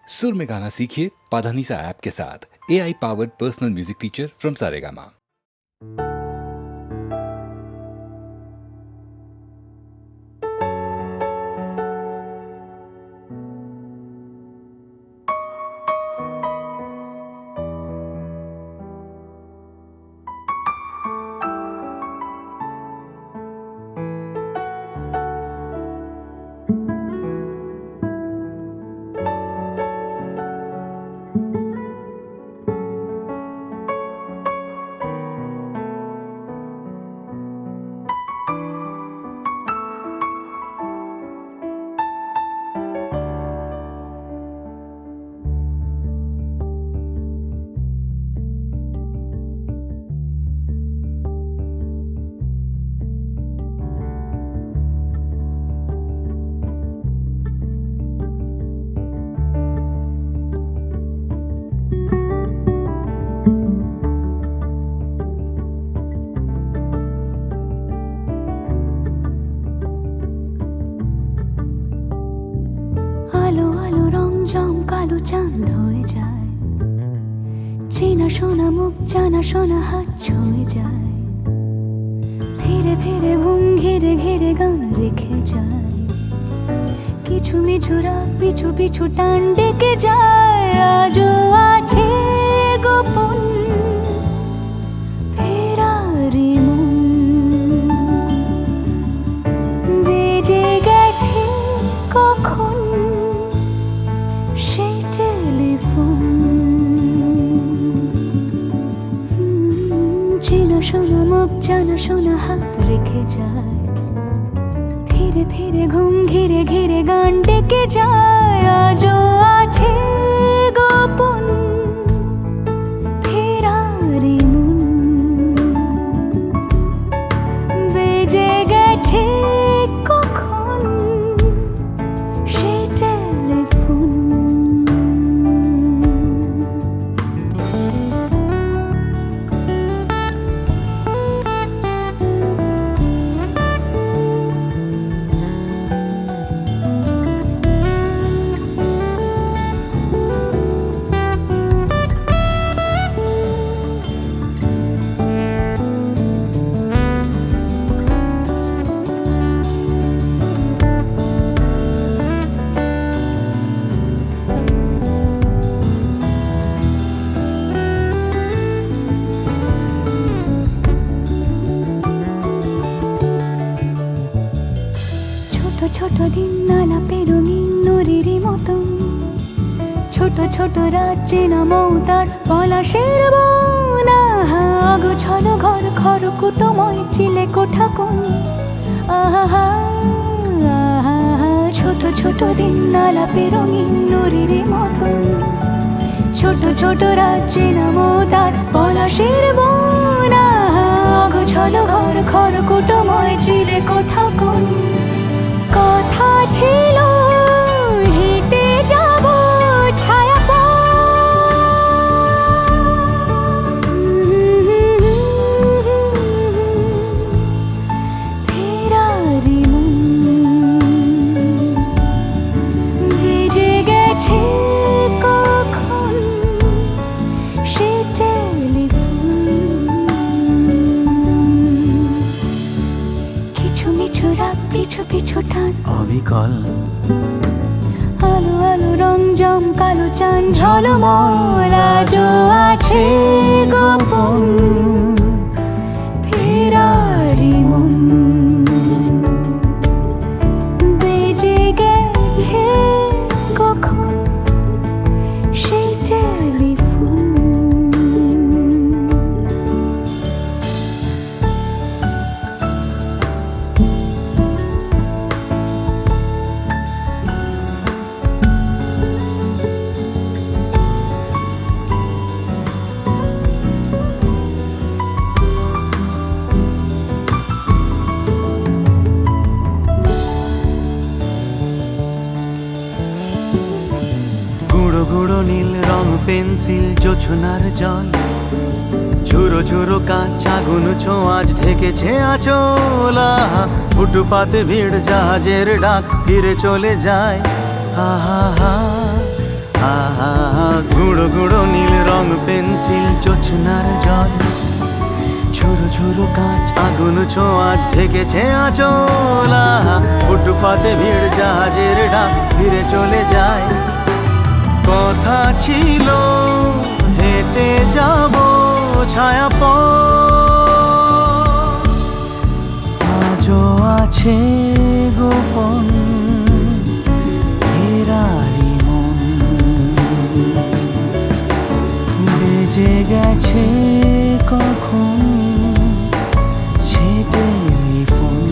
सुर में गाना सीखिए पाधानीसा ऐप के साथ। AI powered personal music teacher from Saregama. আলো আলো রং জম কালো চাঁদ হয়ে যায়, চেনা শোনা মুখ জানা শোনা হাত ছুঁয়ে যায়, ফিরে ফিরে ঘুম ঘিরে ঘিরে গান রেখে যায়, কিছু মিছু রাত পিছু পিছু টান ডেকে যায়। আজও আছে গোপন ফেরারি মন, বেজে গেছে কখন সেই টেলিফোন। চেনা শোনা মুখ জানা শোনা হাত রেখে যায়, ফিরে ফিরে ঘুম ঘিরে ঘিরে গান ডেকে যায়। আজও আছে গোপন ফেরারি মন, বেজে গেছে কখন সেই টেলিফোন। ছোট দিন আলাপে রঙিন নুরির মতন, ছোট ছোট রাত চেনা মৌতার পলাশের বন। আগোছালো ঘর খড়কুটোময় চিলে কোঠা কোন, আহা আহা। ছোট ছোট দিন আলাপে রঙিন নুরির মতন, ছোট ছোট রাত চেনা মৌতার পলাশের বন। আগোছালো ঘর খড়কুটোময় চিলে কোঠা কোন। কথা ছিল হেঁটে যাব ছায়া ফেরারি মন, ভেজে গেছে কখন সে টেলিফোন। কিছু মিছু রাত পিছু পিছু টান অবিকল, আলো আলো রং জম কালো চাঁদ ঝলমল। আজও আছে গোপন ফেরারি মন, বেজে গেছে কখন সেই টেলিফোন। গুঁড়ো গুঁড়ো নীল রং পেন্সিল জোছনার জল, ঝুরো ঝুরো কাঁচ আগুন ছোঁয়াজ ঢেকেছে আঁচলা। ফুটপাতে ভিড় জাহাজের ডাক ফিরে চলে যায়। আহা হা গুঁড়ো গুঁড়ো নীল রং পেন্সিল জোছনার জল, ঝুরো ঝুরো কাঁচ আগুন ছোঁয়াজ ঢেকেছে আঁচলা। ফুটপাতে ভিড় জাহাজের ডাক ফিরে চলে যায়। কথা ছিল হেঁটে যাব ছায়া আজও আছে গোপন ফেরারি মন, বেজে গেছে কখন সে টেলিফোন।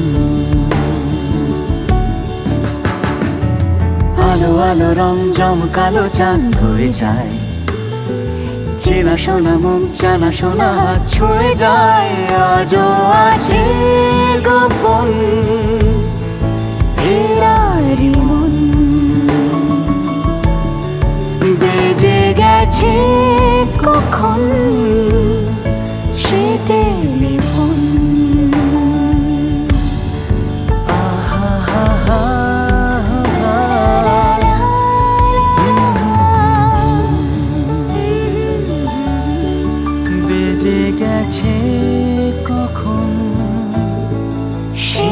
আলো আলো রং জমকালো চাঁদ হয়ে যায়, চেনা শোনা মুখ জানা শোনা হাত ছুঁয়ে যায়। আজও আছে গোপন ফেরারি মন, বেজে গেছে কখন সে টেলিফোন। আহা হা হা বেজে গেছে কখন সে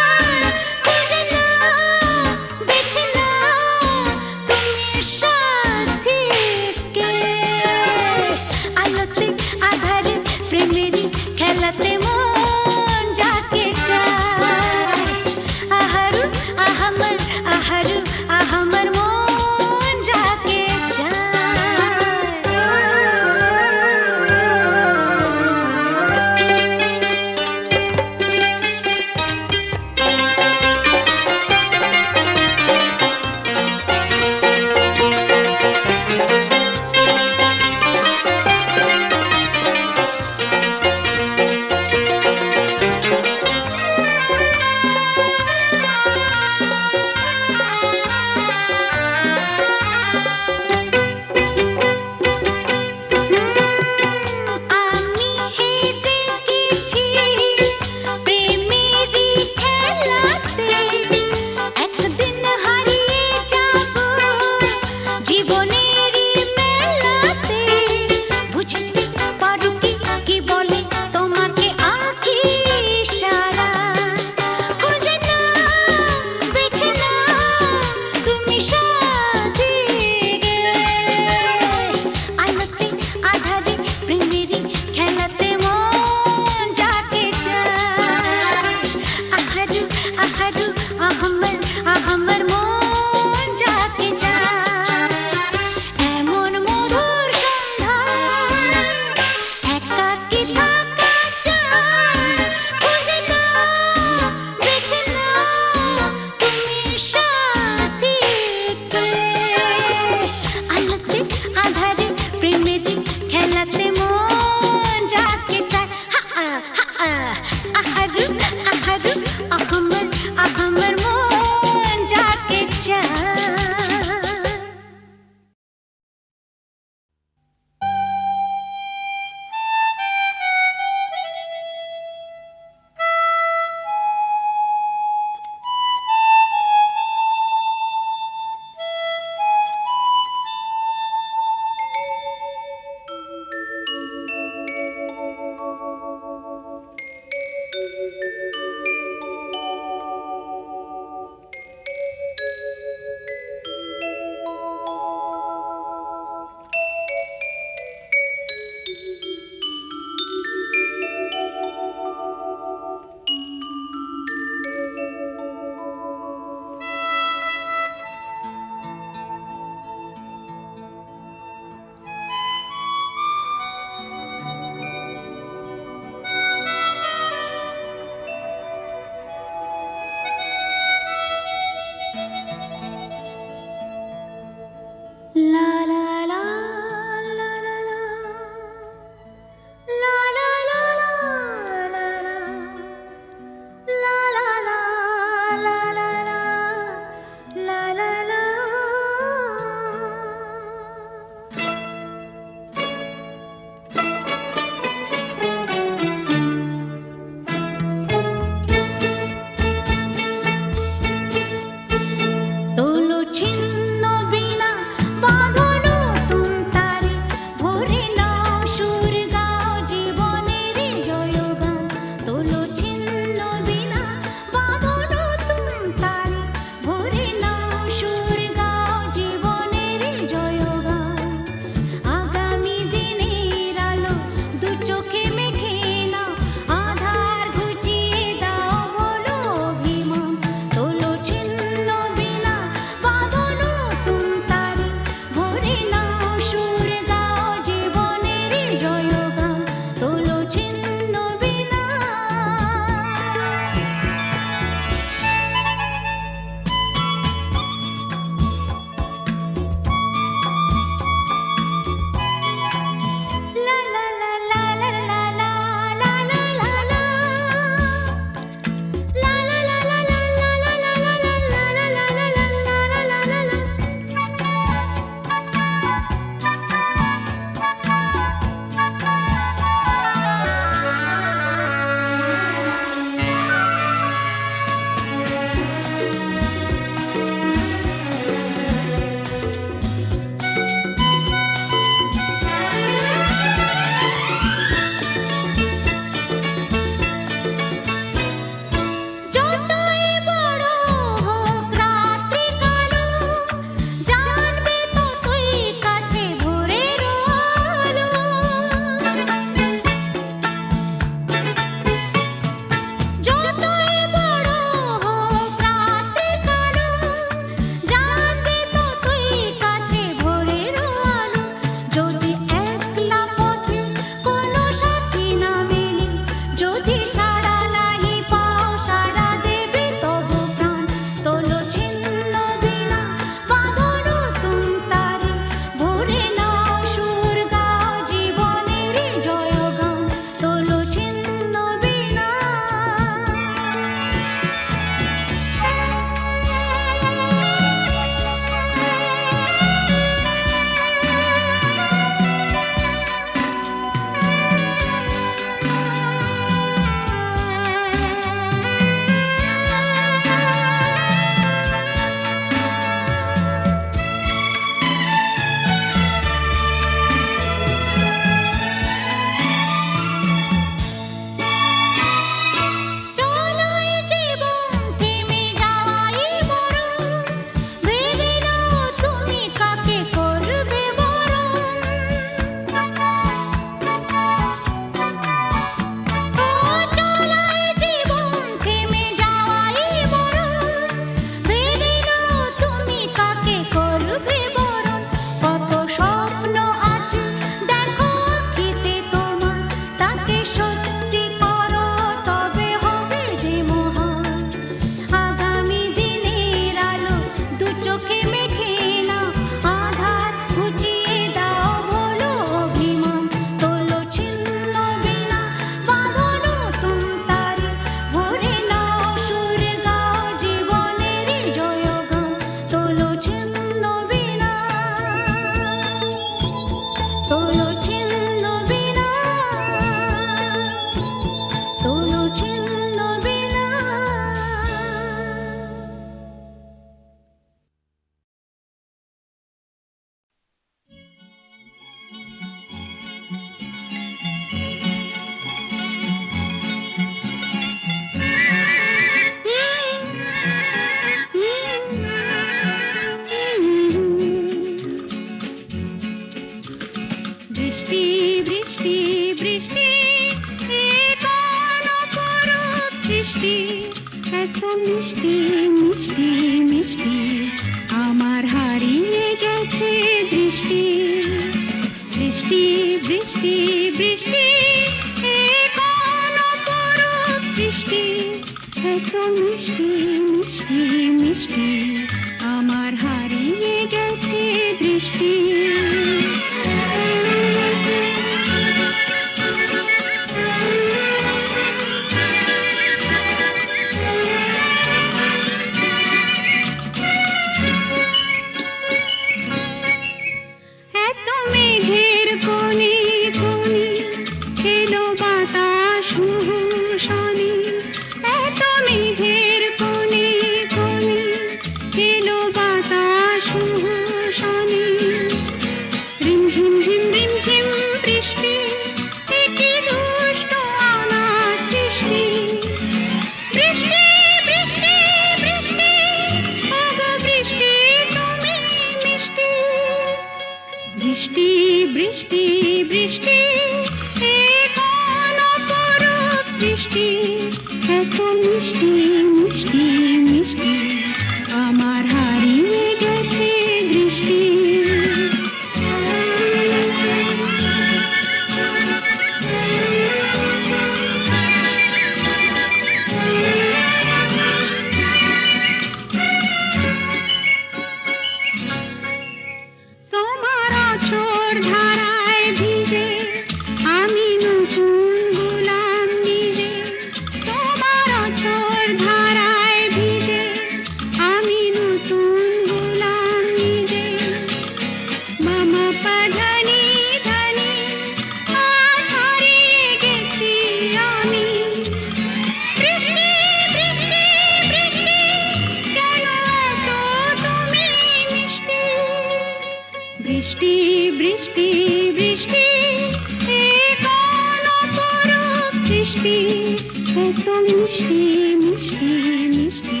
এত মিষ্টি মিষ্টি মিষ্টি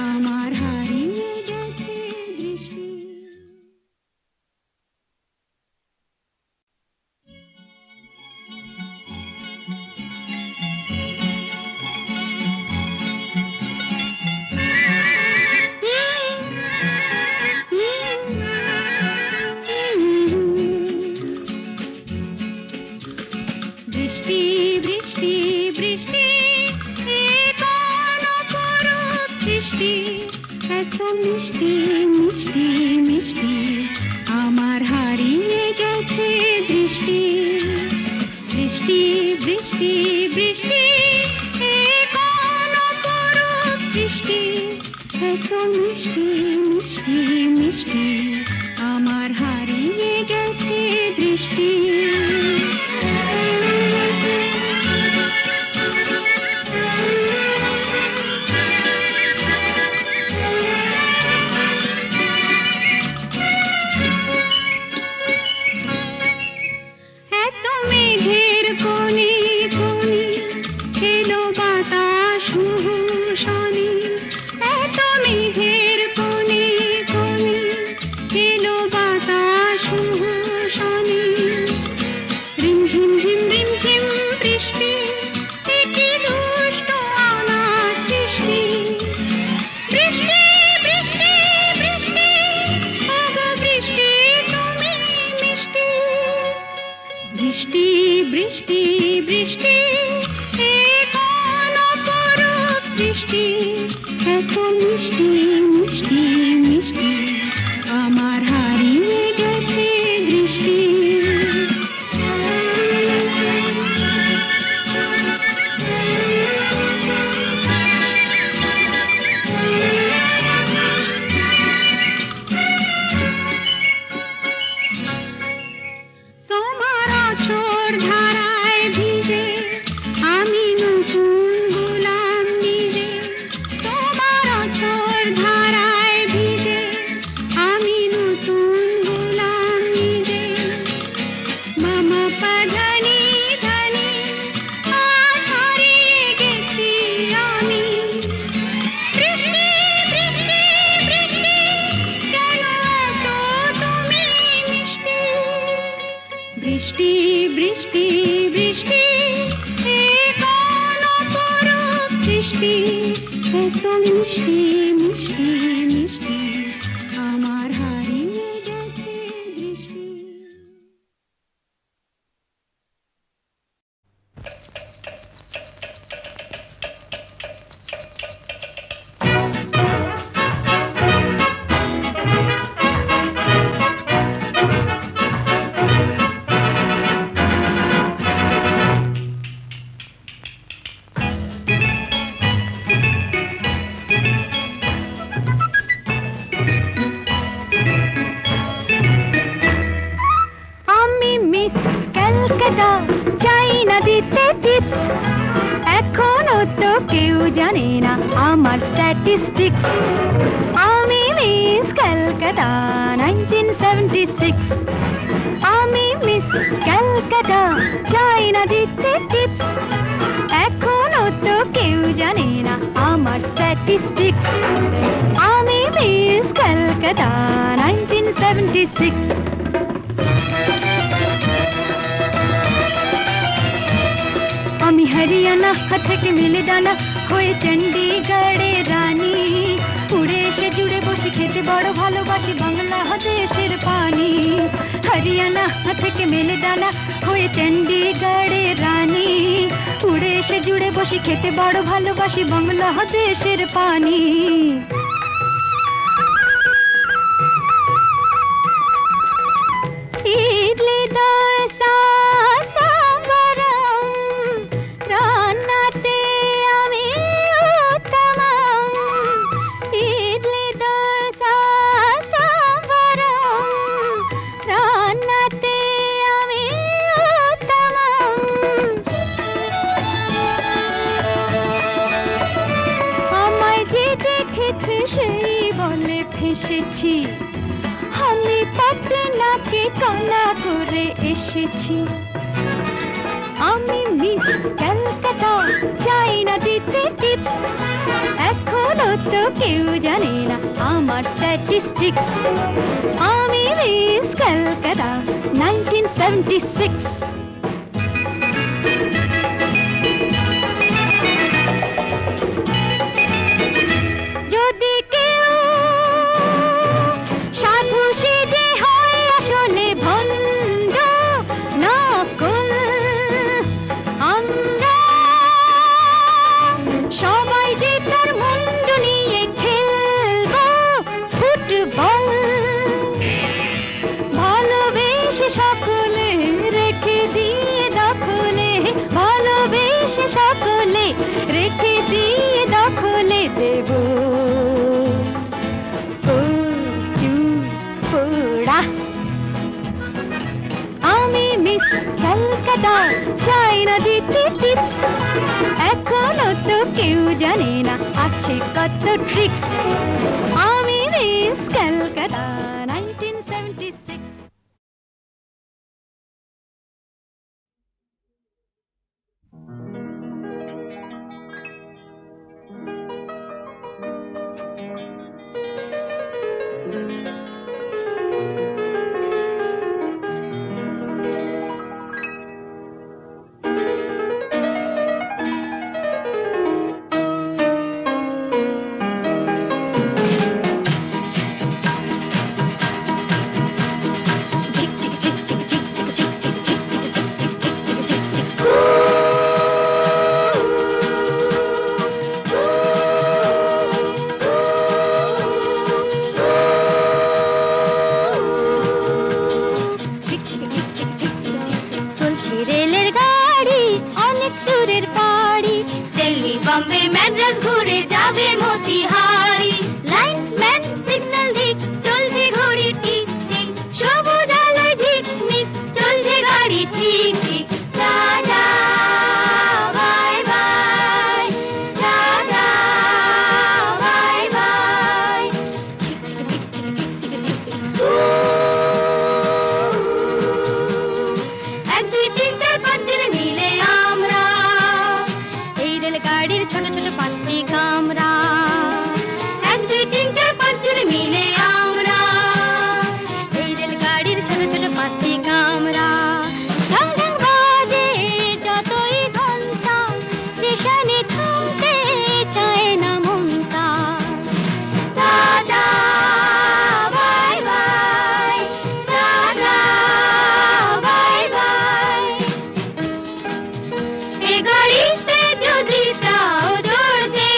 আমার হারিয়ে গেছে দৃষ্টি। বৃষ্টি বৃষ্টি বৃষ্টি এ কোন অপরূপ সৃষ্টি, এত মিষ্টি মিষ্টি মিষ্টি আমার হারিয়ে গেছে দৃষ্টি। বৃষ্টি বৃষ্টি বৃষ্টি এ কোন অপরূপ সৃষ্টি, এত মিষ্টি মিষ্টি মিষ্টি আমার হারিয়ে গেছে দৃষ্টি। বৃষ্টি বৃষ্টি বৃষ্টি এ কোন অপরূপ সৃষ্টি, এত মিষ্টি মিষ্টি মিষ্টি আমার হারিয়ে গেছে দৃষ্টি। ধারায় ভিজে আমি নতুন গোলাম নিজে, তোমার অঝোর ধারায় ভিজে আমি নতুন গোলাম নিজে। মামা পাধানি ধানি আজ হারিয়ে গেছি আমি। বৃষ্টি বৃষ্টি বৃষ্টি কেন এত তুমি মিষ্টি। বৃষ্টি বৃষ্টি বৃষ্টি এ কোন অপরূপ সৃষ্টি, এত মিষ্টি মিষ্টি মিষ্টি আমার হারিয়ে গেছে দৃষ্টি। চাই না দিতে টিপস, এখনো তো কেউ জানে না আমার স্ট্যাটিস্টিক্স। আমি মিস ক্যালকাটা 1976, আমি মিস ক্যালকাটা চাই না দিতে টিপস, এখনো তো কেউ জানে না আমার স্ট্যাটিস্টিক্স। আমি মিস ক্যালকাটা 1976। আমি হরিয়ানা থেকে মিলে দানা হয়ে চণ্ডীগড়ে রানী, উড়ে এসে জুড়ে বসে খেতে বড় ভালোবাসি বাংলাদেশের পানি। হরিয়ানা থেকে মিলে দানা হয়ে চণ্ডীগড়ে রানী, উড়ে এসে জুড়ে বসে খেতে বড় ভালোবাসি বাংলাদেশের পানি। ইডলি দোসা সাম্বারম রান্নাতে আমি উত্তমম। ইডলি দোসা সাম্বারম রান্নাতে আমি উত্তমম। আমায় যে দেখেছে সেই বলে ফেসেছি, আমি পাটনাকে কালা করে এসেছি। আমি মিস ক্যালকাটা চাই তো কেউ জানে না আমার স্ট্যাটিস্টিক্স। আমি মিস কলকাতা 1976। যদি কেউ সাধু সেজে হয় আসলে ভণ্ড নকল, আমরা সবাই যে তার মুন্ডু নিয়ে খেলবো ফুটবল। ভালোবেসে সকলে রেখে দিয়ে দখলে, ভালোবেসে সকলে রেখে দিয়ে দখলে দেব পোড়া। আমি মিস কলকাতা, চাই না দিতে টিপস। এখনো তো কেউ জানে না আছে কত ট্রিক্স। আমি মিস কলকাতা 1976। बॉम्बे मैड्रास घुरे जाबे मोतिहारी लाइन्समैन सिग्नल दिक चलছে ঘড়ি ঠিক ঠিক সবুজ আলোয় ঝিকমিক চলছে গাড়ি ঠিক ঠিক tata bye bye tata bye by এক দুই তিন চার পাঁচ জন মিলে আমরা এই রেলগাড়ির ছোট ছোট পাঁচটি কামরা এক দুই তিন চার পাঁচ জন মিলে আমরা এই রেলগাড়ির ছোট ছোট পাঁচটি কামরা ঢং ঢং বাজে যতই ঘন্টা স্টেশনে থামতে চায় না মনটা tata bye bye tata bye bye এ গাড়িতে যদি চাও জড়তে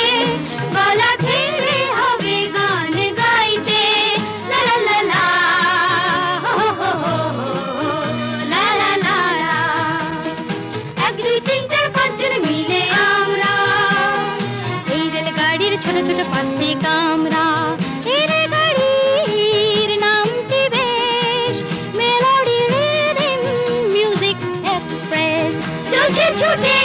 গলা ছেড়ে হবে গান গাইতে লা লা লা লা হো হো হো হো লা লা লা এক দুই তিন চার পাঁচ জন মিলে আমরা এই রেলগাড়ির ছোট ছোট পাঁচটি কামরা এই রেলগাড়ির নামটি বেশ মেলোডি রিদিম মিউজিক এক্সপ্রেস চলছে ছুটে